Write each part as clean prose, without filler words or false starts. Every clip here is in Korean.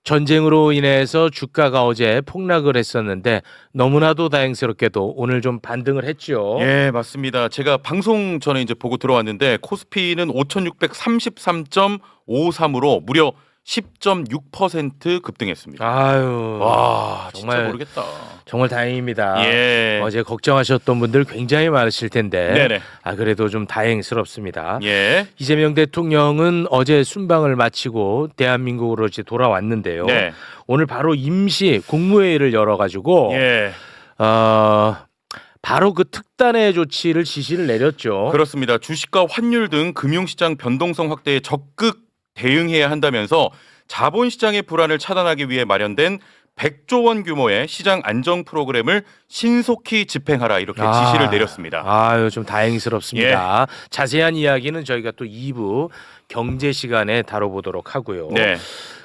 전쟁으로 인해서 주가가 어제 폭락을 했었는데 너무나도 다행스럽게도 오늘 좀 반등을 했죠. 예, 맞습니다. 제가 방송 전에 이제 보고 들어왔는데 코스피는 5,633.53으로 무려 10.6% 급등했습니다. 아유, 와, 진짜 정말 모르겠다. 정말 다행입니다. 예. 어제 걱정하셨던 분들 굉장히 많으실 텐데 네네. 그래도 좀 다행스럽습니다. 예. 이재명 대통령은 어제 순방을 마치고 대한민국으로 이제 돌아왔는데요. 네. 오늘 바로 임시 국무회의를 열어가지고 예. 바로 그 특단의 조치를 지시를 내렸죠. 그렇습니다. 주식과 환율 등 금융시장 변동성 확대에 적극 대응해야 한다면서 자본시장의 불안을 차단하기 위해 마련된 100조 원 규모의 시장 안정 프로그램을 신속히 집행하라 이렇게 지시를 내렸습니다. 아유, 좀 다행스럽습니다. 자세한 이야기는 저희가 또 2부 경제 시간에 다뤄보도록 하고요. 네.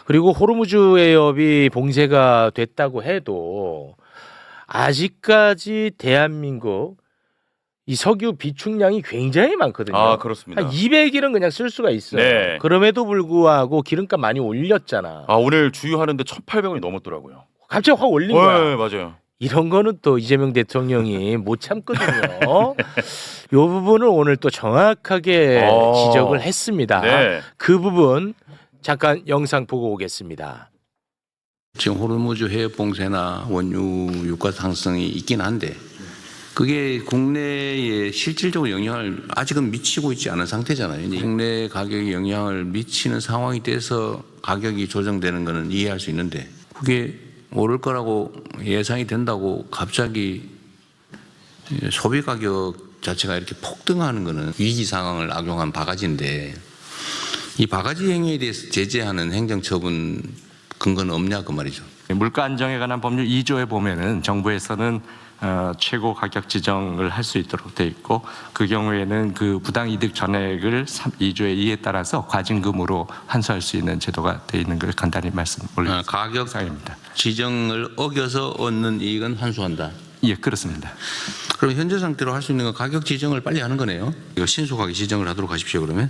그리고 호르무즈 해협이 봉쇄가 됐다고 해도 아직까지 대한민국 이 석유 비축량이 굉장히 많거든요. 아, 그렇습니다. 한 200일은 그냥 쓸 수가 있어요. 네. 그럼에도 불구하고 기름값 많이 올렸잖아. 아, 오늘 주유하는데 1,800원이 넘었더라고요. 갑자기 확 올린 거야. 네, 맞아요. 이런 거는 또 이재명 대통령이 못 참거든요. 이 부분을 오늘 또 정확하게 지적을 했습니다. 네. 그 부분 잠깐 영상 보고 오겠습니다. 지금 호르무즈 해협 봉쇄나 원유 유가 상승이 있긴 한데 그게 국내에 실질적으로 영향을 아직은 미치고 있지 않은 상태잖아요. 이제 국내 가격에 영향을 미치는 상황이 돼서 가격이 조정되는 거는 이해할 수 있는데 그게 오를 거라고 예상이 된다고 갑자기 소비 가격 자체가 이렇게 폭등하는 거는 위기 상황을 악용한 바가지인데 이 바가지 행위에 대해서 제재하는 행정처분 근거는 없냐 그 말이죠. 물가 안정에 관한 법률 2조에 보면은 정부에서는 최고 가격 지정을 할 수 있도록 돼 있고 그 경우에는 그 부당 이득 전액을 2조의 2에 따라서 과징금으로 환수할 수 있는 제도가 돼 있는 걸 간단히 말씀 올리겠습니다. 가격 상입니다. 지정을 어겨서 얻는 이익은 환수한다. 예, 그렇습니다. 그럼 현재 상태로 할 수 있는 건 가격 지정을 빨리 하는 거네요. 이거 신속하게 지정을 하도록 하십시오 그러면.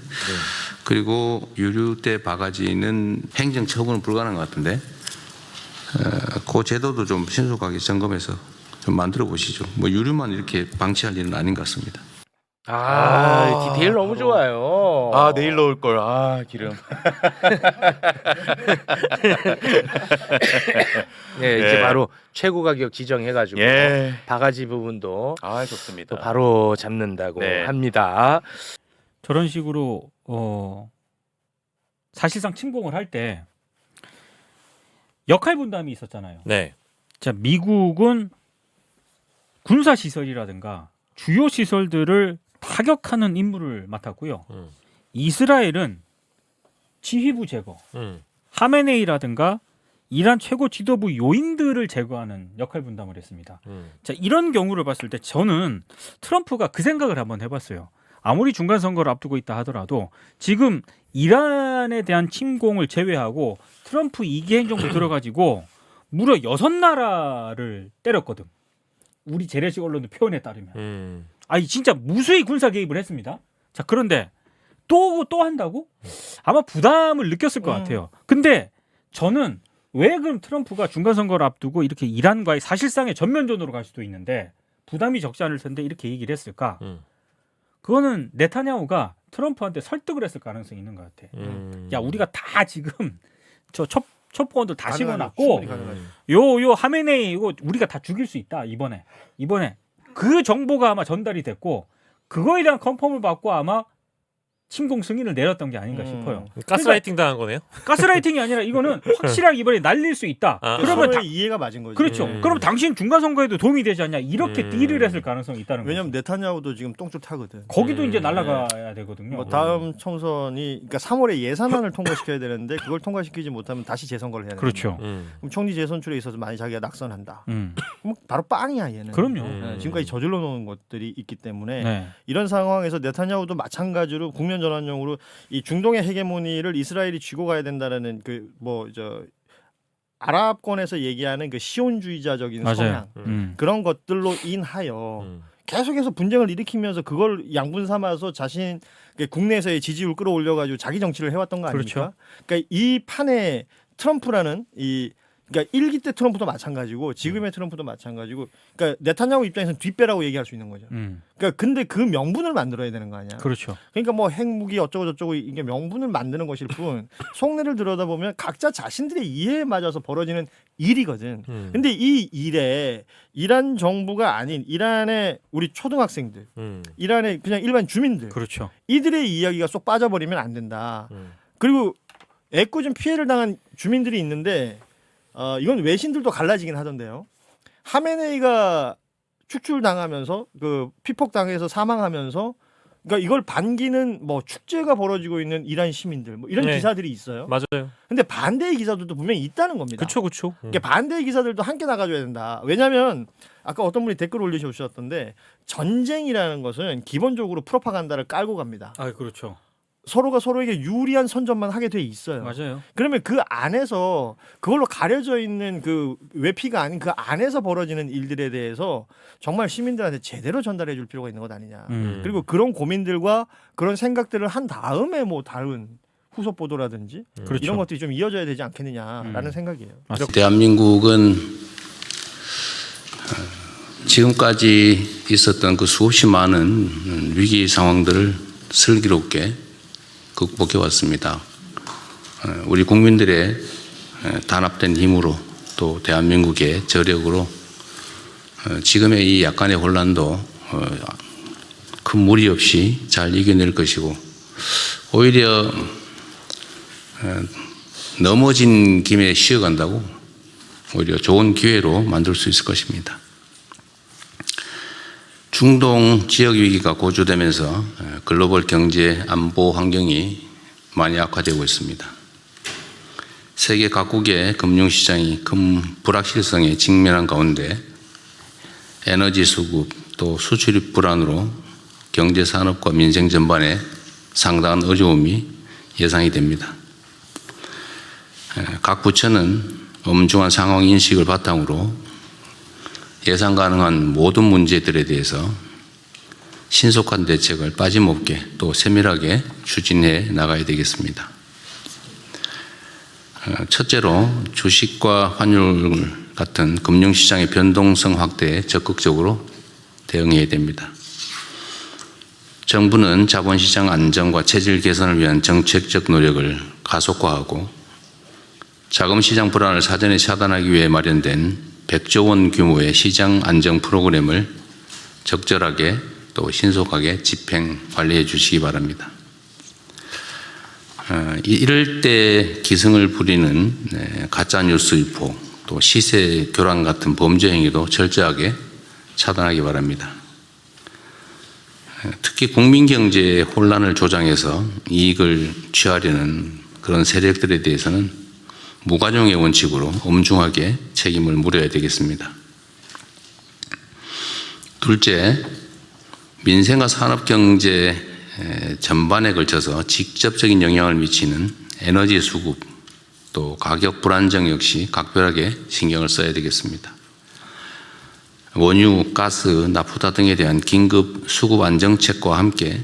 그리고 유류대 바가지는 행정 처분은 불가능한 것 같은데 그 제도도 좀 신속하게 점검해서 좀 만들어 보시죠. 뭐 유류만 이렇게 방치할 일은 아닌 것 같습니다. 디테일 너무 좋아요. 아, 내일 넣을 걸. 아, 기름. 네, 이제 예. 바로 최고 가격 지정해가지고 예. 바가지 부분도 아, 좋습니다. 또 바로 잡는다고 네. 합니다. 저런 식으로 사실상 침공을 할 때 역할 분담이 있었잖아요. 네. 자, 미국은 군사 시설이라든가 주요 시설들을 타격하는 임무를 맡았고요. 이스라엘은 지휘부 제거, 하메네이라든가 이란 최고 지도부 요인들을 제거하는 역할 분담을 했습니다. 자, 이런 경우를 봤을 때 저는 트럼프가 그 생각을 한번 해봤어요. 아무리 중간 선거를 앞두고 있다 하더라도 지금 이란에 대한 침공을 제외하고 트럼프 2기 행정부 들어가지고 무려 6나라를 때렸거든. 우리 재래식 언론의 표현에 따르면. 아니 진짜 무수히 군사 개입을 했습니다. 자, 그런데 또 한다고? 아마 부담을 느꼈을 것 같아요. 근데 저는 왜 그럼 트럼프가 중간 선거를 앞두고 이렇게 이란과의 사실상의 전면전으로 갈 수도 있는데 부담이 적지 않을 텐데 이렇게 얘기를 했을까? 그거는 네타냐후가 트럼프한테 설득을 했을 가능성이 있는 것 같아. 야, 우리가 다 지금 저 첩보원들 다 심어놨고 요 하메네이 이거 우리가 다 죽일 수 있다. 이번에 그 정보가 아마 전달이 됐고 그거에 대한 컨펌을 받고 아마 침공 승인을 내렸던 게 아닌가 싶어요. 가스라이팅 당한 거네요. 가스라이팅이 아니라 이거는 확실하게 이번에 날릴 수 있다. 그러면 이해가 맞은 거죠. 그렇죠. 그럼 당신 중간 선거에도 도움이 되지 않냐 이렇게 딜을 했을 가능성이 있다는 거죠. 왜냐면 네타냐후도 지금 똥줄 타거든. 거기도 이제 날아가야 되거든요. 뭐 다음 총선이 그러니까 3월에 예산안을 통과시켜야 되는데 그걸 통과시키지 못하면 다시 재선거를 해야 돼. 그렇죠. 그럼 총리 재선출에 있어서 만약 자기가 낙선한다. 음. 그럼 바로 빵이야 얘는. 그럼요. 지금까지 저질러 놓은 것들이 있기 때문에 네. 이런 상황에서 네타냐후도 마찬가지로 국면 전환용으로 이 중동의 헤게모니를 이스라엘이 쥐고 가야 된다라는 그 뭐 저 아랍권에서 얘기하는 그 시온주의자적인 맞아요. 성향 그런 것들로 인하여 계속해서 분쟁을 일으키면서 그걸 양분 삼아서 자신 국내에서의 지지율 끌어올려가지고 자기 정치를 해왔던 거 아닙니까? 그렇죠. 그러니까 이 판에 트럼프라는 그러니까 1기 때 트럼프도 마찬가지고 지금의 트럼프도 마찬가지고 그러니까 네타냐후 입장에서는 뒷배라고 얘기할 수 있는 거죠. 그러니까 근데 그 명분을 만들어야 되는 거 아니야. 그렇죠. 그러니까 뭐 핵무기 어쩌고 저쩌고 이게 명분을 만드는 것일 뿐 속내를 들여다보면 각자 자신들의 이해에 맞아서 벌어지는 일이거든. 근데 이 일에 이란 정부가 아닌 이란의 우리 초등학생들, 이란의 그냥 일반 주민들, 그렇죠. 이들의 이야기가 쏙 빠져버리면 안 된다. 그리고 애꿎은 피해를 당한 주민들이 있는데 이건 외신들도 갈라지긴 하던데요. 하메네이가 축출당하면서 그 피폭당해서 사망하면서 그러니까 이걸 반기는 뭐 축제가 벌어지고 있는 이란 시민들 뭐 이런 네. 기사들이 있어요. 맞아요. 근데 반대의 기사들도 분명히 있다는 겁니다. 그렇죠. 그러니까 반대의 기사들도 함께 나가줘야 된다. 왜냐하면 아까 어떤 분이 댓글 올리셔주셨던데 전쟁이라는 것은 기본적으로 프로파간다를 깔고 갑니다. 아, 그렇죠. 서로가 서로에게 유리한 선전만 하게 돼 있어요. 맞아요. 그러면 그 안에서 그걸로 가려져 있는 그 외피가 아닌 그 안에서 벌어지는 일들에 대해서 정말 시민들한테 제대로 전달해 줄 필요가 있는 것 아니냐. 그리고 그런 고민들과 그런 생각들을 한 다음에 뭐 다른 후속 보도라든지 그렇죠. 이런 것들이 좀 이어져야 되지 않겠느냐라는 생각이에요. 대한민국은 지금까지 있었던 그 수없이 많은 위기 상황들을 슬기롭게 극복해 왔습니다. 우리 국민들의 단합된 힘으로 또 대한민국의 저력으로 지금의 이 약간의 혼란도 큰 무리 없이 잘 이겨낼 것이고 오히려 넘어진 김에 쉬어간다고 오히려 좋은 기회로 만들 수 있을 것입니다. 중동 지역 위기가 고조되면서 글로벌 경제 안보 환경이 많이 악화되고 있습니다. 세계 각국의 금융시장이 큰 불확실성에 직면한 가운데 에너지 수급 또 수출입 불안으로 경제 산업과 민생 전반에 상당한 어려움이 예상이 됩니다. 각 부처는 엄중한 상황 인식을 바탕으로 예상 가능한 모든 문제들에 대해서 신속한 대책을 빠짐없게 또 세밀하게 추진해 나가야 되겠습니다. 첫째로 주식과 환율 같은 금융시장의 변동성 확대에 적극적으로 대응해야 됩니다. 정부는 자본시장 안정과 체질 개선을 위한 정책적 노력을 가속화하고 자금시장 불안을 사전에 차단하기 위해 마련된 100조 원 규모의 시장 안정 프로그램을 적절하게 또 신속하게 집행 관리해 주시기 바랍니다. 이럴 때 기승을 부리는 가짜뉴스 유포 또 시세 교란 같은 범죄 행위도 철저하게 차단하기 바랍니다. 특히 국민 경제의 혼란을 조장해서 이익을 취하려는 그런 세력들에 대해서는 무관용의 원칙으로 엄중하게 책임을 물어야 되겠습니다. 둘째, 민생과 산업경제 전반에 걸쳐서 직접적인 영향을 미치는 에너지 수급 또 가격 불안정 역시 각별하게 신경을 써야 되겠습니다. 원유, 가스, 나프타 등에 대한 긴급 수급 안정책과 함께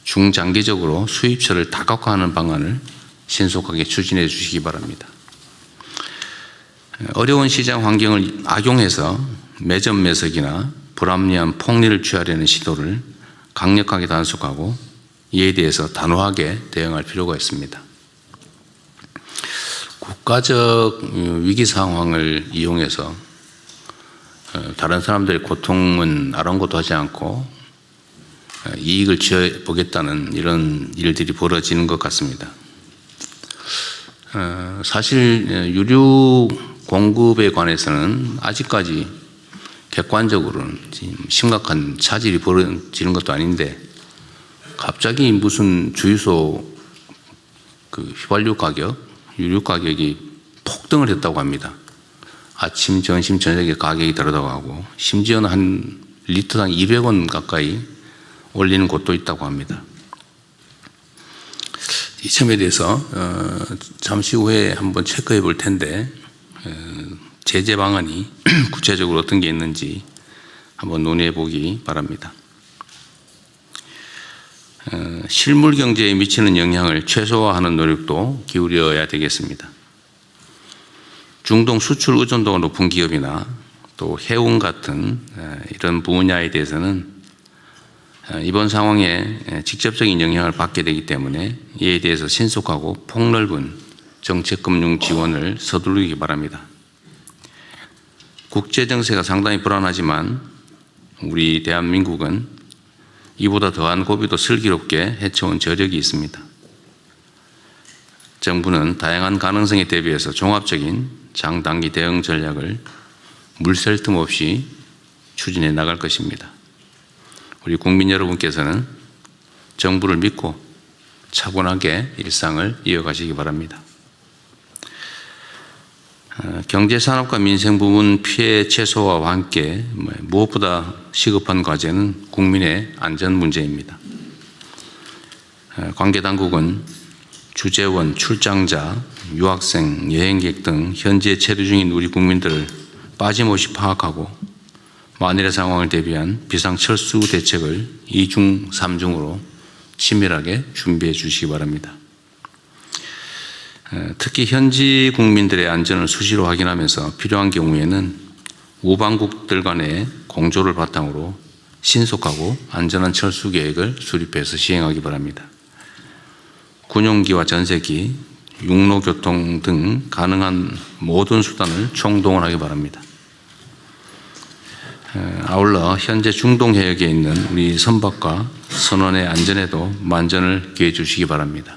중장기적으로 수입처를 다각화하는 방안을 신속하게 추진해 주시기 바랍니다. 어려운 시장 환경을 악용해서 매점 매석이나 불합리한 폭리를 취하려는 시도를 강력하게 단속하고 이에 대해서 단호하게 대응할 필요가 있습니다. 국가적 위기 상황을 이용해서 다른 사람들의 고통은 아랑곳하지 않고 이익을 취해보겠다는 이런 일들이 벌어지는 것 같습니다. 사실 유류 공급에 관해서는 아직까지 객관적으로는 심각한 차질이 벌어지는 것도 아닌데 갑자기 무슨 주유소 그 휘발유 가격, 유류 가격이 폭등을 했다고 합니다. 아침, 점심, 저녁에 가격이 다르다고 하고 심지어는 한 리터당 200원 가까이 올리는 곳도 있다고 합니다. 이 점에 대해서 잠시 후에 한번 체크해 볼 텐데 제재 방안이 구체적으로 어떤 게 있는지 한번 논의해 보기 바랍니다. 실물 경제에 미치는 영향을 최소화하는 노력도 기울여야 되겠습니다. 중동 수출 의존도가 높은 기업이나 또 해운 같은 이런 분야에 대해서는 이번 상황에 직접적인 영향을 받게 되기 때문에 이에 대해서 신속하고 폭넓은 정책금융 지원을 서두르기 바랍니다. 국제 정세가 상당히 불안하지만 우리 대한민국은 이보다 더한 고비도 슬기롭게 헤쳐온 저력이 있습니다. 정부는 다양한 가능성에 대비해서 종합적인 장단기 대응 전략을 물샐 틈 없이 추진해 나갈 것입니다. 우리 국민 여러분께서는 정부를 믿고 차분하게 일상을 이어가시기 바랍니다. 경제산업과 민생 부문 피해 최소화와 함께 무엇보다 시급한 과제는 국민의 안전 문제입니다. 관계당국은 주재원, 출장자, 유학생, 여행객 등 현지에 체류 중인 우리 국민들을 빠짐없이 파악하고 만일의 상황을 대비한 비상철수 대책을 2중, 3중으로 치밀하게 준비해 주시기 바랍니다. 특히 현지 국민들의 안전을 수시로 확인하면서 필요한 경우에는 우방국들 간의 공조를 바탕으로 신속하고 안전한 철수 계획을 수립해서 시행하기 바랍니다. 군용기와 전세기, 육로교통 등 가능한 모든 수단을 총동원하기 바랍니다. 아울러 현재 중동 해역에 있는 우리 선박과 선원의 안전에도 만전을 기해 주시기 바랍니다.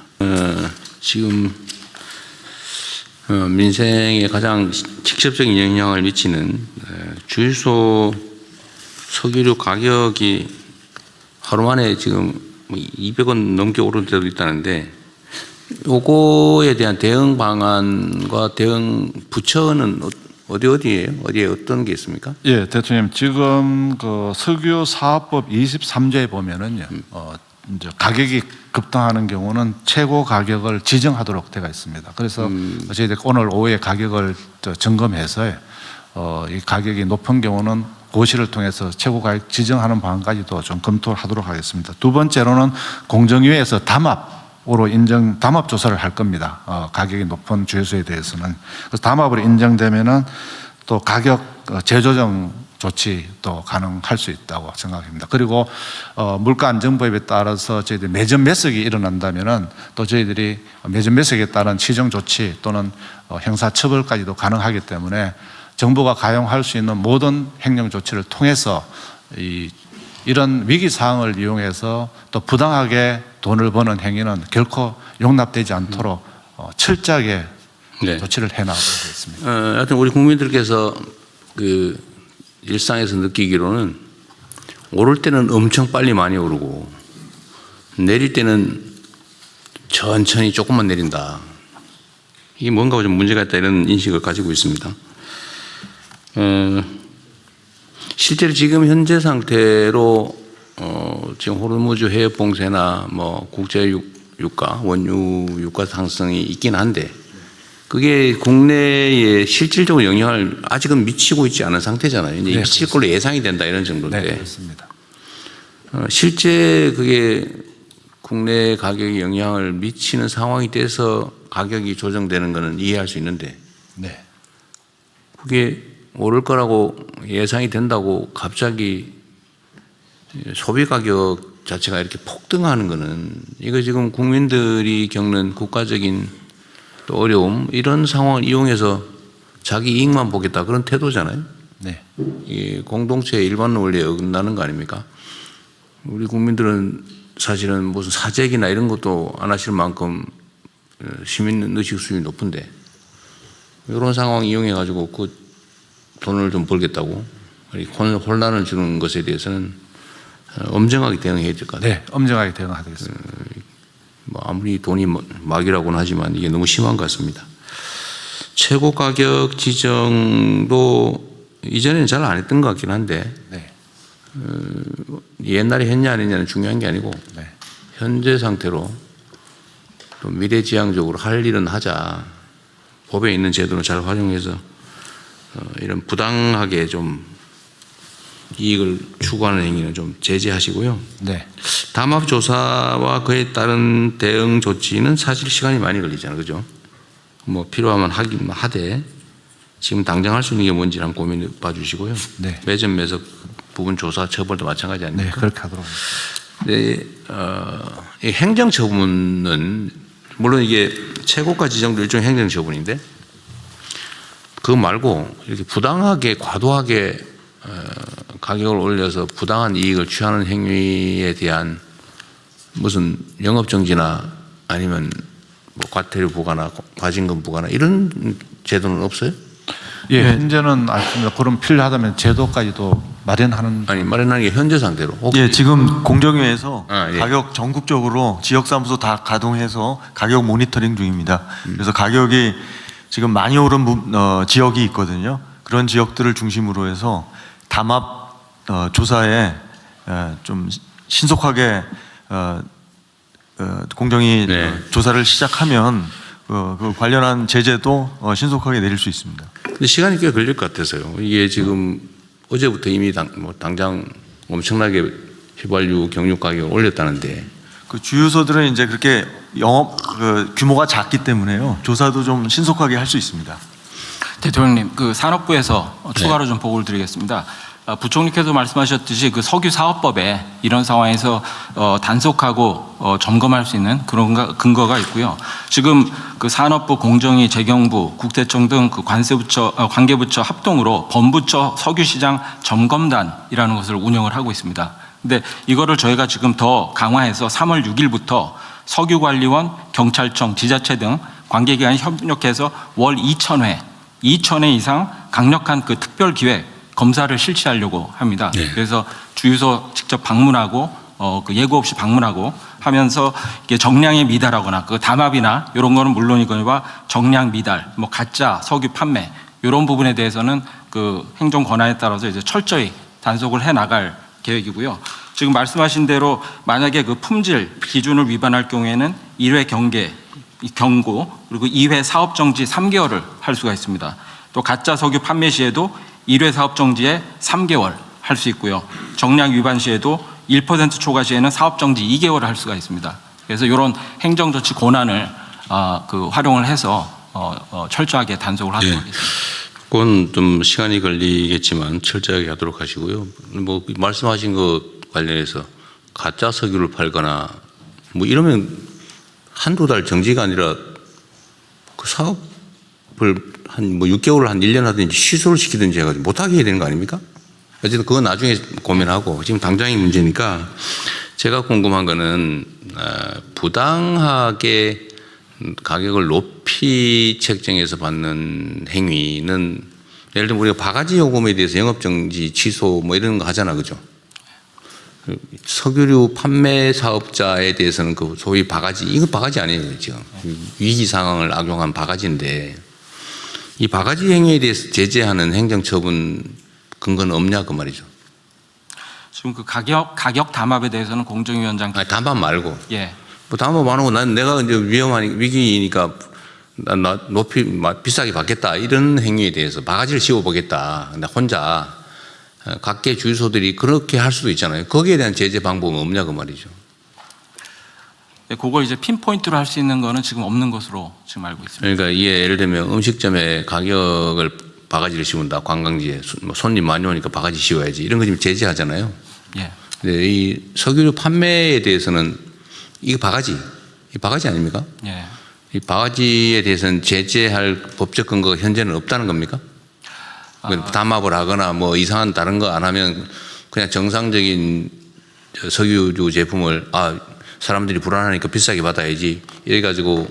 지금 민생에 가장 직접적인 영향을 미치는 주유소 석유류 가격이 하루 만에 지금 200원 넘게 오른 데도 있다는데 요거에 대한 대응 방안과 대응 부처는 어디에요? 어디에 어떤 게 있습니까? 예, 대통령 지금 그 석유 사업법 23조에 보면은요, 이제 가격이 급등하는 경우는 최고 가격을 지정하도록 되어 있습니다. 그래서 저희들 오늘 오후에 가격을 점검해서 이 가격이 높은 경우는 고시를 통해서 최고 가격 지정하는 방안까지도 좀 검토를 하도록 하겠습니다. 두 번째로는 공정위에서 담합으로 담합 조사를 할 겁니다. 가격이 높은 주유소에 대해서는. 그래서 담합으로 인정되면은 또 가격 재조정 조치도 가능할 수 있다고 생각합니다. 그리고 물가안정법에 따라서 저희들이 매점 매석이 일어난다면은 또 저희들이 매점 매석에 따른 치정 조치 또는 형사처벌까지도 가능하기 때문에 정부가 가용할 수 있는 모든 행정 조치를 통해서 이런 위기 상황을 이용해서 또 부당하게 돈을 버는 행위는 결코 용납되지 않도록 철저하게 네. 조치를 해나가겠습니다. 하여튼 우리 국민들께서 그 일상에서 느끼기로는 오를 때는 엄청 빨리 많이 오르고 내릴 때는 천천히 조금만 내린다. 이게 뭔가 좀 문제가 있다 이런 인식을 가지고 있습니다. 실제로 지금 현재 상태로 지금 호르무즈 해협 봉쇄나 뭐 국제 유가, 원유 유가 상승이 있긴 한데 그게 국내에 실질적으로 영향을 아직은 미치고 있지 않은 상태잖아요. 이제 네, 미칠 걸로 예상이 된다 이런 정도인데 네, 그렇습니다. 실제 그게 국내 가격에 영향을 미치는 상황이 돼서 가격이 조정되는 것은 이해할 수 있는데 네. 그게 오를 거라고 예상이 된다고 갑자기 소비 가격 자체가 이렇게 폭등하는 것은 이거 지금 국민들이 겪는 국가적인 또 어려움 이런 상황을 이용해서 자기 이익만 보겠다 그런 태도잖아요. 네. 이 공동체의 일반 원리에 어긋나는 거 아닙니까? 우리 국민들은 사실은 무슨 사재기나 이런 것도 안 하실 만큼 시민 의식 수준이 높은데 이런 상황 이용해 가지고 그 돈을 좀 벌겠다고 혼란을 주는 것에 대해서는 엄정하게 대응해야 될 것 같아요. 네, 엄정하게 대응하겠습니다. 뭐 아무리 돈이 막이라고는 하지만 이게 너무 심한 것 같습니다. 최고 가격 지정도 이전에는 잘 안 했던 것 같긴 한데 네. 옛날에 했냐 안 했냐는 중요한 게 아니고 네. 현재 상태로 또 미래지향적으로 할 일은 하자. 법에 있는 제도를 잘 활용해서 이런 부당하게 좀 이익을 추구하는 행위는 좀 제재하시고요. 네. 담합 조사와 그에 따른 대응 조치는 사실 시간이 많이 걸리잖아요, 그죠? 뭐 필요하면 하긴 하되 지금 당장 할 수 있는 게 뭔지 한번 고민해 봐주시고요. 네. 매점 매석 부분 조사 처벌도 마찬가지 아닙니까? 네, 그렇게 하도록 하겠습니다. 네, 이 행정처분은 물론 이게 최고가 지정도 일종의 행정처분인데 그거 말고 이렇게 부당하게 과도하게 가격을 올려서 부당한 이익을 취하는 행위에 대한 무슨 영업정지나 아니면 뭐 과태료 부과나 과징금 부과나 이런 제도는 없어요? 예, 현재는 아닙니다. 그럼 필요하다면 제도까지도 마련하는. 아니 마련하는 게 현재 상태로. 혹시 예, 지금 공정위에서 예. 가격 전국적으로 지역사무소 다 가동해서 가격 모니터링 중입니다. 그래서 가격이 지금 많이 오른 지역이 있거든요. 그런 지역들을 중심으로 해서 담합 조사에 좀 신속하게 공정위 네. 조사를 시작하면 그 관련한 제재도 신속하게 내릴 수 있습니다. 근데 시간이 꽤 걸릴 것 같아서요. 이게 지금 어제부터 이미 당장 엄청나게 휘발유 경유 가격을 올렸다는데 그 주유소들은 이제 그렇게 영업 규모가 작기 때문에요. 조사도 좀 신속하게 할 수 있습니다. 대통령님, 그 산업부에서 추가로 좀 보고를 드리겠습니다. 부총리께서 말씀하셨듯이 그 석유 사업법에 이런 상황에서 단속하고 점검할 수 있는 그런 근거가 있고요. 지금 그 산업부, 공정위, 재경부, 국세청 등 그 관계부처 합동으로 범부처 석유시장 점검단이라는 것을 운영을 하고 있습니다. 근데 이거를 저희가 지금 더 강화해서 3월 6일부터 석유관리원, 경찰청, 지자체 등 관계기관이 협력해서 월 2,000회 이상 강력한 그 특별기획 검사를 실시하려고 합니다. 네. 그래서 주유소 직접 방문하고 그 예고 없이 방문하고 하면서 이게 정량에 미달하거나 그 담합이나 이런 거는 물론이거니와 정량 미달, 뭐 가짜 석유 판매 이런 부분에 대해서는 그 행정 권한에 따라서 이제 철저히 단속을 해 나갈 계획이고요. 지금 말씀하신 대로 만약에 그 품질 기준을 위반할 경우에는 1회 경고 그리고 2회 사업 정지 3개월을 할 수가 있습니다. 또 가짜 석유 판매 시에도 1회 사업 정지에 3개월 할 수 있고요. 정량 위반 시에도 1% 초과 시에는 사업 정지 2개월을 할 수가 있습니다. 그래서 이런 행정 조치 권한을 그 활용을 해서 철저하게 단속을 하도록 예. 하겠습니다. 그건 좀 시간이 걸리겠지만 철저하게 하도록 하시고요. 뭐 말씀하신 것 관련해서 가짜 석유를 팔거나 뭐 이러면 한두 달 정지가 아니라 그 사업을 한 뭐 6개월 한 1년 하든지 취소를 시키든지 해가지고 못하게 해야 되는 거 아닙니까? 어쨌든 그건 나중에 고민하고 지금 당장의 문제니까 제가 궁금한 거는 부당하게 가격을 높이 책정해서 받는 행위는 예를 들면 우리가 바가지 요금에 대해서 영업정지 취소 뭐 이런 거 하잖아, 그죠? 석유류 판매 사업자에 대해서는 그 소위 바가지, 이거 바가지 아니에요, 지금. 위기 상황을 악용한 바가지인데 이 바가지 행위에 대해서 제재하는 행정처분 근거는 없냐 그 말이죠. 지금 그 가격 담합에 대해서는 공정위원장 아니, 담합 말고. 예. 뭐 담합 안 하고 난 내가 이제 위험한 위기니까 나 높이 비싸게 받겠다 이런 행위에 대해서 바가지를 씌워보겠다. 나 혼자 각계 주유소들이 그렇게 할 수도 있잖아요. 거기에 대한 제재 방법은 없냐 그 말이죠. 예, 그걸 이제 핀포인트로 할 수 있는 거는 지금 없는 것으로 지금 알고 있습니다. 그러니까 이게 예를 들면 음식점에 가격을 바가지를 씌운다. 관광지에 손님 많이 오니까 바가지 씌워야지 이런 거 지금 제재하잖아요. 예. 근데 이 석유류 판매에 대해서는 이거 바가지 아닙니까? 예. 이 바가지에 대해서는 제재할 법적 근거가 현재는 없다는 겁니까? 담합을 하거나 뭐 이상한 다른 거 안 하면 그냥 정상적인 석유류 제품을 사람들이 불안하니까 비싸게 받아야지 이래가지고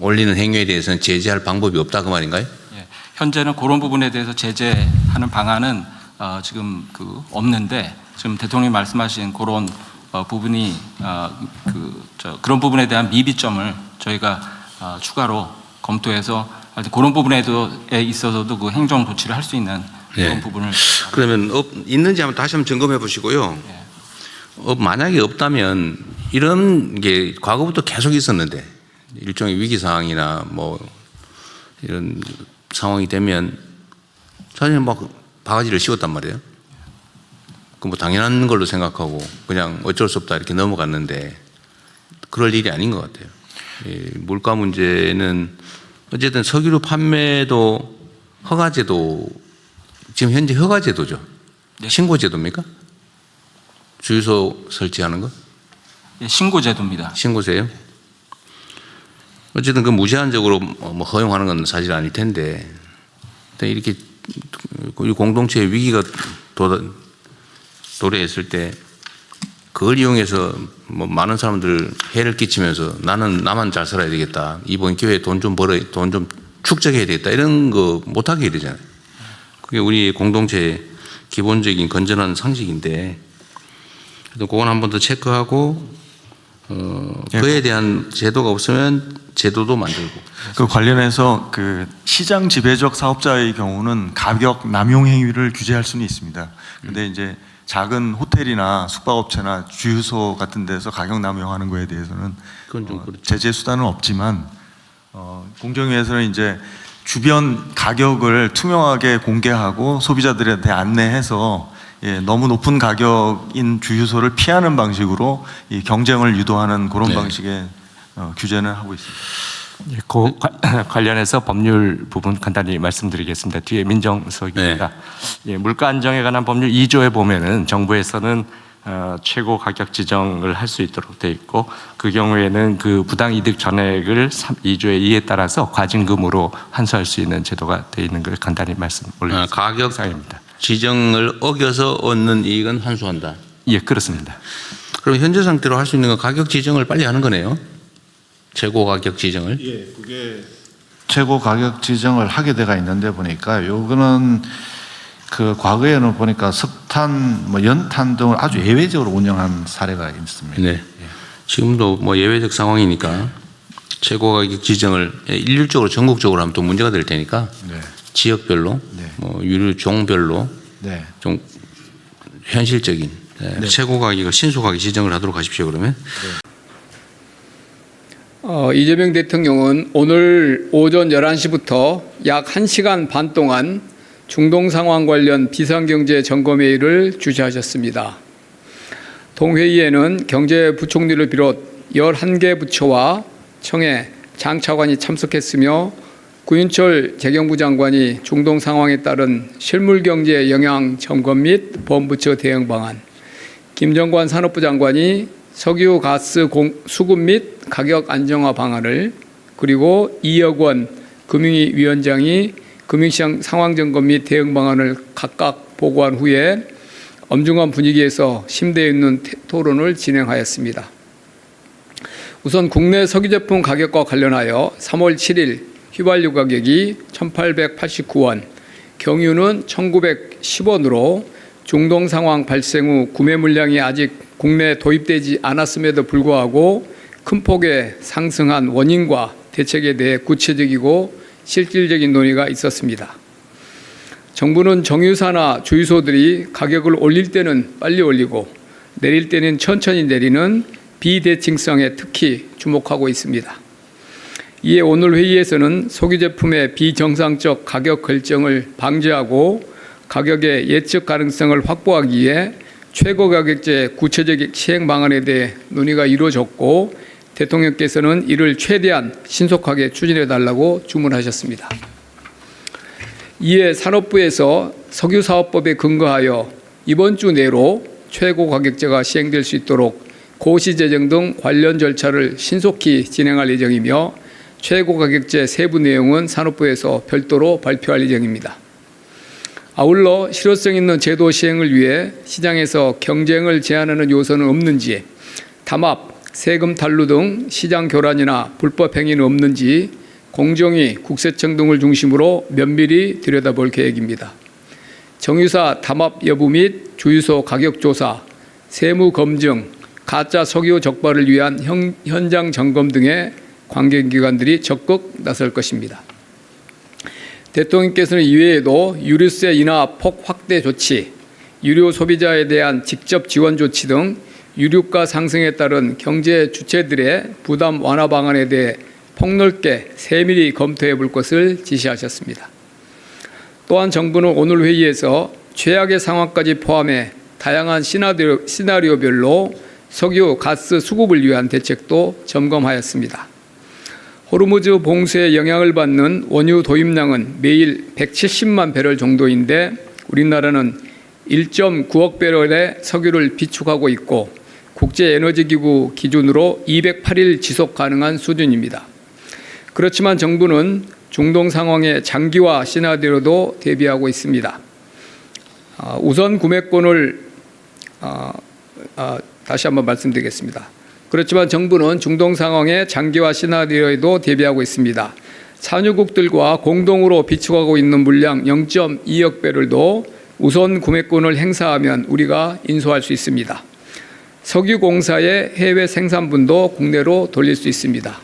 올리는 행위에 대해서는 제재할 방법이 없다 그 말인가요? 예. 현재는 그런 부분에 대해서 제재하는 방안은 지금 없는데 지금 대통령이 말씀하신 그런 부분이 그런 부분에 대한 미비점을 저희가 추가로 검토해서 그런 부분에 있어서도 그 행정 조치를 할 수 있는 그런 부분을 그러면 있는지 한번 다시 한번 점검해 보시고요. 만약에 없다면 이런 게 과거부터 계속 있었는데 일종의 위기 상황이나 뭐 이런 상황이 되면 사실 막 바가지를 씌웠단 말이에요. 그 뭐 당연한 걸로 생각하고 그냥 어쩔 수 없다 이렇게 넘어갔는데 그럴 일이 아닌 것 같아요. 이 물가 문제는 어쨌든 석유류 판매도 허가제도 지금 현재 허가제도죠. 네. 신고제도입니까? 주유소 설치하는 거? 예, 신고제도입니다. 신고세요? 어쨌든 그 무제한적으로 뭐 허용하는 건 사실 아닐 텐데 이렇게 공동체의 위기가 도래했을 때 그걸 이용해서 뭐 많은 사람들 해를 끼치면서 나만 잘 살아야 되겠다. 이번 기회에 돈 좀 축적해야 되겠다. 이런 거 못하게 해야 되잖아요. 그게 우리 공동체의 기본적인 건전한 상식인데 그건 한 번 더 체크하고 그에 대한 제도가 없으면 제도도 만들고. 그 관련해서 그 시장 지배적 사업자의 경우는 가격 남용 행위를 규제할 수는 있습니다. 근데 이제 작은 호텔이나 숙박업체나 주유소 같은 데서 가격 남용하는 거에 대해서는 그건 좀 그렇죠. 제재 수단은 없지만 공정위에서는 이제 주변 가격을 투명하게 공개하고 소비자들한테 안내해서 너무 높은 가격인 주유소를 피하는 방식으로 이 경쟁을 유도하는 그런 네. 방식의 규제는 하고 있습니다. 예, 그 관련해서 법률 부분 간단히 말씀드리겠습니다. 뒤에 민정석입니다. 예, 물가 안정에 관한 법률 2조에 보면은 정부에서는 최고 가격 지정을 할 수 있도록 돼 있고 그 경우에는 그 부당 이득 전액을 2조의 2에 따라서 과징금으로 환수할 수 있는 제도가 돼 있는 걸 간단히 말씀 올리겠습니다. 가격 사항입니다. 지정을 어겨서 얻는 이익은 환수한다. 예, 그렇습니다. 그럼 현재 상태로 할 수 있는 건 가격 지정을 빨리 하는 거네요. 최고 가격 지정을. 예, 그게 최고 가격 지정을 하게 돼가 있는데 보니까 요거는 그 과거에는 보니까 석탄, 뭐 연탄 등을 아주 예외적으로 운영한 사례가 있습니다. 네. 지금도 뭐 예외적 상황이니까 최고 가격 지정을 일률적으로 전국적으로 하면 또 문제가 될 테니까 네. 지역별로, 네. 뭐 유류 종별로 네. 좀 현실적인 최고 가격을 신속하게 지정을 하도록 하십시오. 그러면. 이재명 대통령은 오늘 오전 11시부터 약 1시간 반 동안 중동 상황 관련 비상경제 점검회의를 주재하셨습니다. 동회의에는 경제부총리를 비롯 11개 부처와 청해, 장차관이 참석했으며 구윤철 재경부 장관이 중동 상황에 따른 실물경제 영향 점검 및 범부처 대응 방안, 김정관 산업부 장관이 석유 가스 수급 및 가격 안정화 방안을, 그리고 이혁 원 금융위 위원장이 금융시장 상황 점검 및 대응 방안을 각각 보고한 후에 엄중한 분위기에서 심도 있는 토론을 진행하였습니다. 우선 국내 석유 제품 가격과 관련하여 3월 7일 휘발유 가격이 1,889원, 경유는 1,910원으로 중동 상황 발생 후 구매 물량이 아직 국내에 도입되지 않았음에도 불구하고 큰 폭의 상승한 원인과 대책에 대해 구체적이고 실질적인 논의가 있었습니다. 정부는 정유사나 주유소들이 가격을 올릴 때는 빨리 올리고 내릴 때는 천천히 내리는 비대칭성에 특히 주목하고 있습니다. 이에 오늘 회의에서는 석유 제품의 비정상적 가격 결정을 방지하고 가격의 예측 가능성을 확보하기 위해 최고 가격제 구체적 시행 방안에 대해 논의가 이루어졌고 대통령께서는 이를 최대한 신속하게 추진해 달라고 주문하셨습니다. 이에 산업부에서 석유사업법에 근거하여 이번 주 내로 최고 가격제가 시행될 수 있도록 고시 제정 등 관련 절차를 신속히 진행할 예정이며 최고 가격제 세부 내용은 산업부에서 별도로 발표할 예정입니다. 아울러 실효성 있는 제도 시행을 위해 시장에서 경쟁을 제한하는 요소는 없는지, 담합, 세금 탈루 등 시장 교란이나 불법 행위는 없는지 공정위, 국세청 등을 중심으로 면밀히 들여다볼 계획입니다. 정유사 담합 여부 및 주유소 가격 조사, 세무 검증, 가짜 석유 적발을 위한 현장 점검 등의 관계기관들이 적극 나설 것입니다. 대통령께서는 이외에도 유류세 인하 폭 확대 조치, 유류 소비자에 대한 직접 지원 조치 등 유류가 상승에 따른 경제 주체들의 부담 완화 방안에 대해 폭넓게 세밀히 검토해 볼 것을 지시하셨습니다. 또한 정부는 오늘 회의에서 최악의 상황까지 포함해 다양한 시나리오별로 석유, 가스 수급을 위한 대책도 점검하였습니다. 호르무즈 봉쇄의 영향을 받는 원유 도입량은 매일 170만 배럴 정도인데 우리나라는 1.9억 배럴의 석유를 비축하고 있고 국제에너지기구 기준으로 208일 지속 가능한 수준입니다. 그렇지만 정부는 중동 상황의 장기화 시나리오도 대비하고 있습니다. 우선 구매권을 다시 한번 말씀드리겠습니다. 그렇지만 정부는 중동 상황의 장기화 시나리오에도 대비하고 있습니다. 산유국들과 공동으로 비축하고 있는 물량 0.2억 배럴도 우선 구매권을 행사하면 우리가 인수할 수 있습니다. 석유공사의 해외 생산분도 국내로 돌릴 수 있습니다.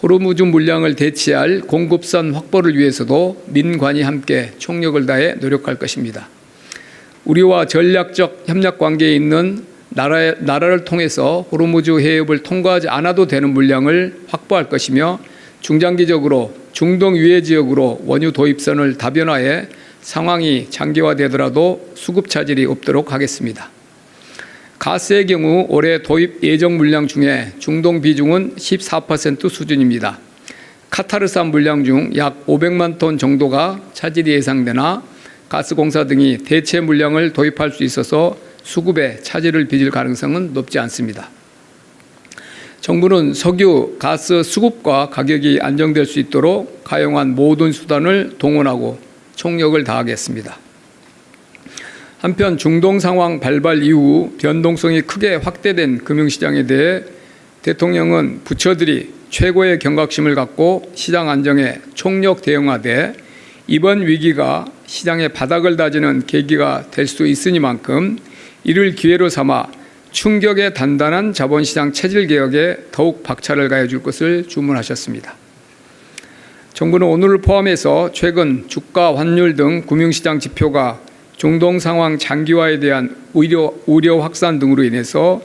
호르무즈 물량을 대체할 공급선 확보를 위해서도 민관이 함께 총력을 다해 노력할 것입니다. 우리와 전략적 협력 관계에 있는 나라를 통해서 호르무즈 해협을 통과하지 않아도 되는 물량을 확보할 것이며 중장기적으로 중동 유해 지역으로 원유 도입선을 다변화해 상황이 장기화되더라도 수급 차질이 없도록 하겠습니다. 가스의 경우 올해 도입 예정 물량 중에 중동 비중은 14% 수준입니다. 카타르산 물량 중 약 500만 톤 정도가 차질이 예상되나 가스공사 등이 대체 물량을 도입할 수 있어서 수급에 차질을 빚을 가능성은 높지 않습니다. 정부는 석유, 가스 수급과 가격이 안정될 수 있도록 가용한 모든 수단을 동원하고 총력을 다하겠습니다. 한편 중동 상황 발발 이후 변동성이 크게 확대된 금융시장에 대해 대통령은 부처들이 최고의 경각심을 갖고 시장 안정에 총력 대응하되 이번 위기가 시장의 바닥을 다지는 계기가 될 수 있으니만큼 이를 기회로 삼아 충격에 단단한 자본시장 체질 개혁에 더욱 박차를 가해줄 것을 주문하셨습니다. 정부는 오늘을 포함해서 최근 주가, 환율 등 금융시장 지표가 중동 상황 장기화에 대한 우려 확산 등으로 인해서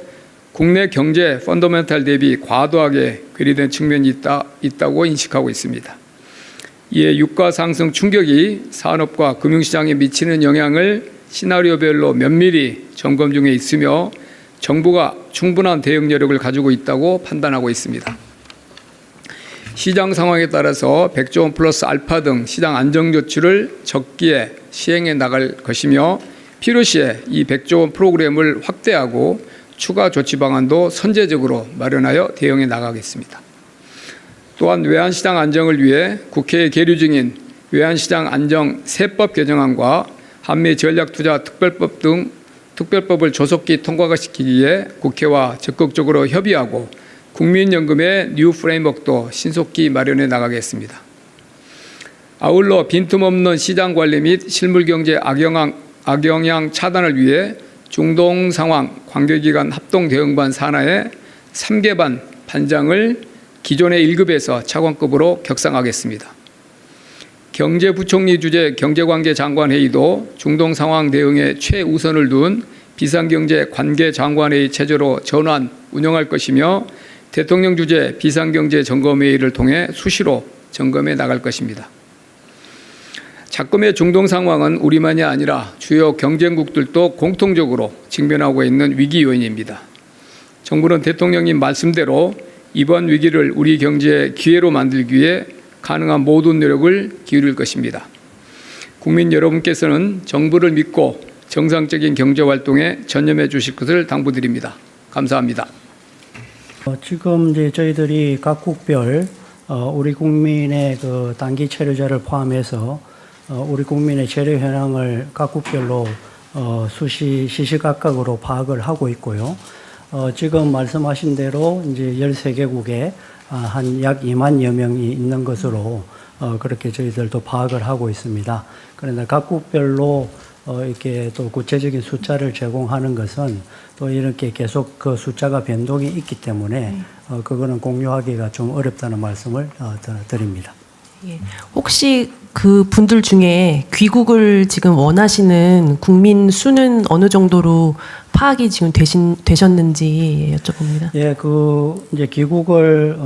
국내 경제 펀더멘탈 대비 과도하게 괴리된 측면이 있다고 인식하고 있습니다. 이에 유가 상승 충격이 산업과 금융시장에 미치는 영향을 시나리오별로 면밀히 점검 중에 있으며 정부가 충분한 대응 여력을 가지고 있다고 판단하고 있습니다. 시장 상황에 따라서 100조 원 플러스 알파 등 시장 안정 조치를 적기에 시행해 나갈 것이며 필요시에 이 100조 원 프로그램을 확대하고 추가 조치 방안도 선제적으로 마련하여 대응해 나가겠습니다. 또한 외환시장 안정을 위해 국회에 계류 중인 외환시장 안정 세법 개정안과 한미 전략투자 특별법 등 특별법을 조속히 통과시키기 위해 국회와 적극적으로 협의하고 국민연금의 뉴 프레임워크도 신속히 마련해 나가겠습니다. 아울러 빈틈없는 시장관리 및 실물경제 악영향 차단을 위해 중동 상황 관계기관 합동대응반 산하의 3개 반장을 기존의 1급에서 차관급으로 격상하겠습니다. 경제부총리 주재 경제관계장관회의도 중동 상황 대응에 최우선을 둔 비상경제관계장관회의 체제로 전환 운영할 것이며 대통령 주재 비상경제점검회의를 통해 수시로 점검해 나갈 것입니다. 작금의 중동 상황은 우리만이 아니라 주요 경쟁국들도 공통적으로 직면하고 있는 위기 요인입니다. 정부는 대통령님 말씀대로 이번 위기를 우리 경제의 기회로 만들기 위해 가능한 모든 노력을 기울일 것입니다. 국민 여러분께서는 정부를 믿고 정상적인 경제활동에 전념해 주실 것을 당부드립니다. 감사합니다. 지금 이제 저희들이 각국별 우리 국민의 그 단기 체류자를 포함해서 우리 국민의 체류 현황을 각국별로 시시각각으로 파악을 하고 있고요. 지금 말씀하신 대로 이제 13개국에 한 약 2만여 명이 있는 것으로 그렇게 저희들도 파악을 하고 있습니다. 그런데 각국별로 이렇게 또 구체적인 숫자를 제공하는 것은 또 이렇게 계속 그 숫자가 변동이 있기 때문에 그거는 공유하기가 좀 어렵다는 말씀을 드립니다. 예. 혹시 그 분들 중에 귀국을 지금 원하시는 국민 수는 어느 정도로 파악이 지금 되셨는지 여쭤봅니다. 예, 그 이제 귀국을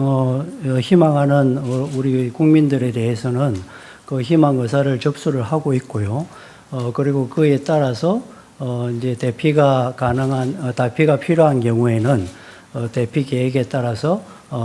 희망하는 우리 국민들에 대해서는 그 희망 의사를 접수를 하고 있고요. 그리고 그에 따라서 이제 대피가 필요한 경우에는 대피 계획에 따라서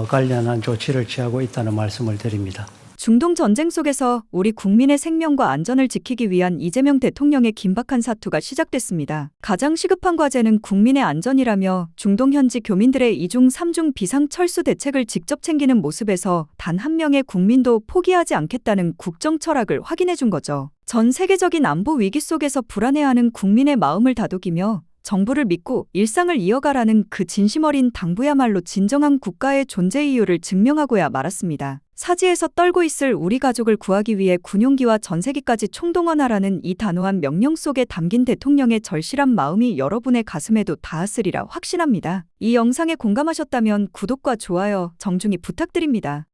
관련한 조치를 취하고 있다는 말씀을 드립니다. 중동 전쟁 속에서 우리 국민의 생명과 안전을 지키기 위한 이재명 대통령의 긴박한 사투가 시작됐습니다. 가장 시급한 과제는 국민의 안전이라며 중동 현지 교민들의 2중 3중 비상 철수 대책을 직접 챙기는 모습에서 단 한 명의 국민도 포기하지 않겠다는 국정 철학을 확인해 준 거죠. 전 세계적인 안보 위기 속에서 불안해하는 국민의 마음을 다독이며 정부를 믿고 일상을 이어가라는 그 진심 어린 당부야말로 진정한 국가의 존재 이유를 증명하고야 말았습니다. 사지에서 떨고 있을 우리 가족을 구하기 위해 군용기와 전세기까지 총동원하라는 이 단호한 명령 속에 담긴 대통령의 절실한 마음이 여러분의 가슴에도 닿았으리라 확신합니다. 이 영상에 공감하셨다면 구독과 좋아요 정중히 부탁드립니다.